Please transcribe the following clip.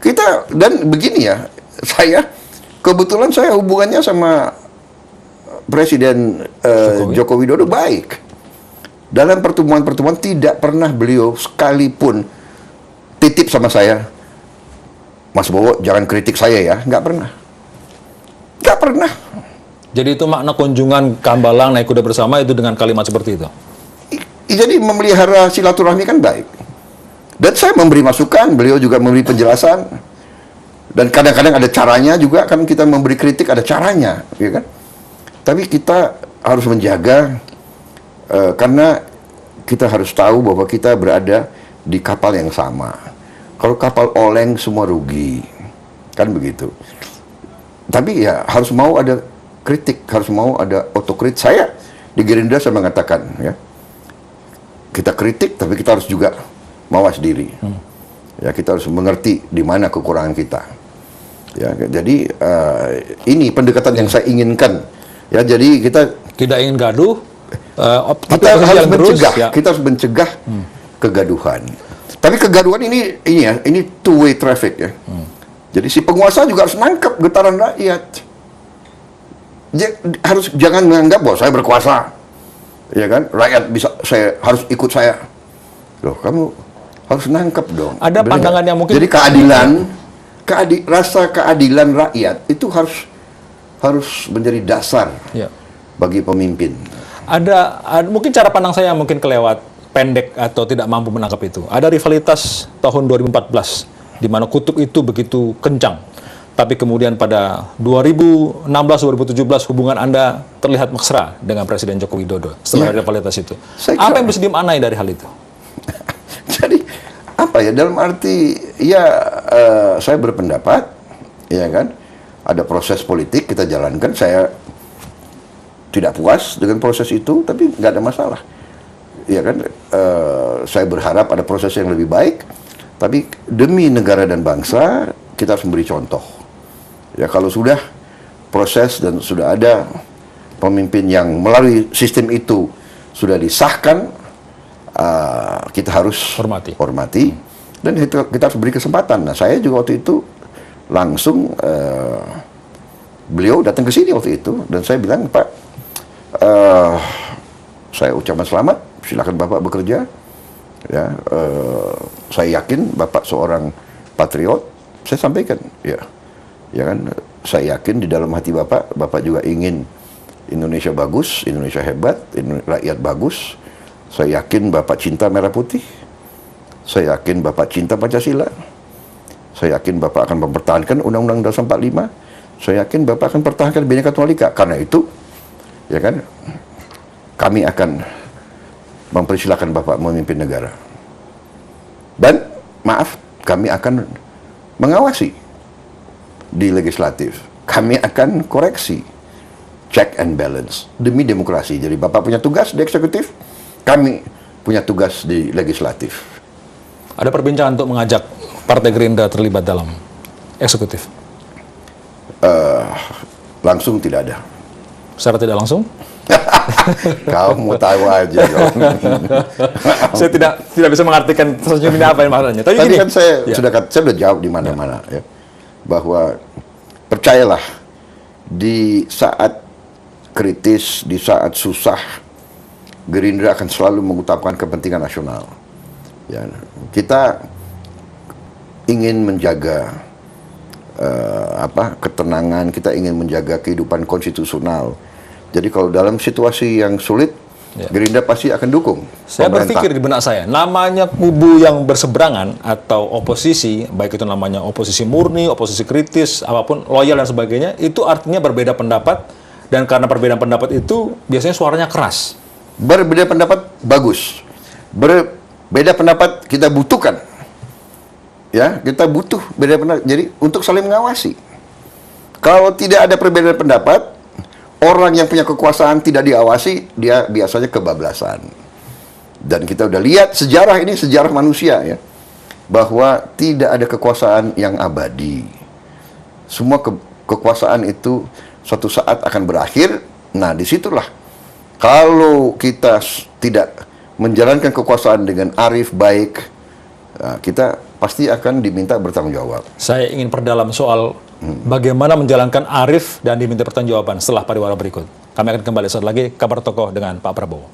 Kita, dan begini ya, kebetulan saya hubungannya sama Presiden Joko Widodo baik. Dalam pertemuan-pertemuan tidak pernah beliau sekalipun titip sama saya, Mas Bowo jangan kritik saya ya, nggak pernah. Nggak pernah. Jadi itu makna kunjungan Kambalang naik kuda bersama itu dengan kalimat seperti itu? Jadi memelihara silaturahmi kan baik. Dan saya memberi masukan, beliau juga memberi penjelasan. Dan kadang-kadang ada caranya juga, kan kita memberi kritik ada caranya, ya kan? Tapi kita harus menjaga, karena kita harus tahu bahwa kita berada di kapal yang sama. Kalau kapal oleng semua rugi, kan begitu. Tapi ya harus mau ada kritik, harus mau ada otokritik. Saya di Gerindra saya mengatakan, ya, kita kritik, tapi kita harus juga mawas diri. Ya, kita harus mengerti di mana kekurangan kita. Ya, jadi ini pendekatan yang saya inginkan. Ya, jadi kita tidak ingin gaduh. Kita harus mencegah. Ya. Kita harus mencegah kegaduhan. Tapi kegaduhan ini two way traffic ya. Jadi si penguasa juga harus nangkep getaran rakyat. Jangan menganggap bahwa saya berkuasa. Ya kan, rakyat harus ikut saya. Loh, kamu harus nangkep dong. Ada pandangan yang mungkin. Jadi rasa keadilan rakyat itu harus menjadi dasar bagi pemimpin. Ada mungkin cara pandang saya mungkin kelewat, pendek atau tidak mampu menangkap itu. Ada rivalitas tahun 2014 di mana kutub itu begitu kencang. Tapi kemudian pada 2016-2017 hubungan Anda terlihat mesra dengan Presiden Joko Widodo setelah rivalitas itu. Apa yang bisa dimaknai dari hal itu? Jadi apa ya, dalam arti ya saya berpendapat, ya kan, ada proses politik kita jalankan. Saya tidak puas dengan proses itu, tapi nggak ada masalah. Ya kan, saya berharap ada proses yang lebih baik. Tapi demi negara dan bangsa kita harus memberi contoh. Ya, kalau sudah proses dan sudah ada pemimpin yang melalui sistem itu sudah disahkan, kita harus hormati dan kita harus beri kesempatan. Nah, saya juga waktu itu langsung beliau datang ke sini waktu itu dan saya bilang, Pak, saya ucapkan selamat, silakan Bapak bekerja. Ya, saya yakin Bapak seorang patriot. Saya sampaikan, ya kan, saya yakin di dalam hati Bapak juga ingin Indonesia bagus, Indonesia hebat, rakyat bagus. Saya yakin Bapak cinta merah putih. Saya yakin Bapak cinta Pancasila. Saya yakin Bapak akan mempertahankan Undang-Undang Dasar 45. Saya yakin Bapak akan pertahankan Bhinneka Tunggal Ika. Karena itu, ya kan, kami akan mempersilahkan Bapak memimpin negara. Dan maaf, kami akan mengawasi di legislatif. Kami akan koreksi, check and balance demi demokrasi. Jadi Bapak punya tugas di eksekutif, kami punya tugas di legislatif. Ada perbincangan untuk mengajak Partai Gerindra terlibat dalam eksekutif? Langsung tidak ada. Secara tidak langsung? Kau mau tahu aja dong. Saya tidak bisa mengartikan senyum ini apa yang maknanya. Tapi tadi kan saya sudah jawab di mana-mana ya, bahwa percayalah di saat kritis, di saat susah, Gerindra akan selalu mengutamakan kepentingan nasional. Ya, kita ingin menjaga ketenangan, kita ingin menjaga kehidupan konstitusional. Jadi kalau dalam situasi yang sulit, Gerindra pasti akan dukung. Saya berpikir di benak saya, namanya kubu yang berseberangan atau oposisi, baik itu namanya oposisi murni, oposisi kritis, apapun, loyal dan sebagainya, itu artinya berbeda pendapat, dan karena perbedaan pendapat itu biasanya suaranya keras. Berbeda pendapat bagus. Berbeda pendapat kita butuhkan. Ya, kita butuh beda pendapat. Jadi untuk saling mengawasi. Kalau tidak ada perbedaan pendapat, orang yang punya kekuasaan tidak diawasi, dia biasanya kebablasan. Dan kita udah lihat sejarah ini, sejarah manusia ya, bahwa tidak ada kekuasaan yang abadi. Semua kekuasaan itu suatu saat akan berakhir. Nah, disitulah kalau kita tidak menjalankan kekuasaan dengan arif, baik, kita pasti akan diminta bertanggung jawab. Saya ingin perdalam soal bagaimana menjalankan Arif dan diminta pertanggungjawaban setelah pariwara berikut. Kami akan kembali saat lagi, kabar tokoh dengan Pak Prabowo.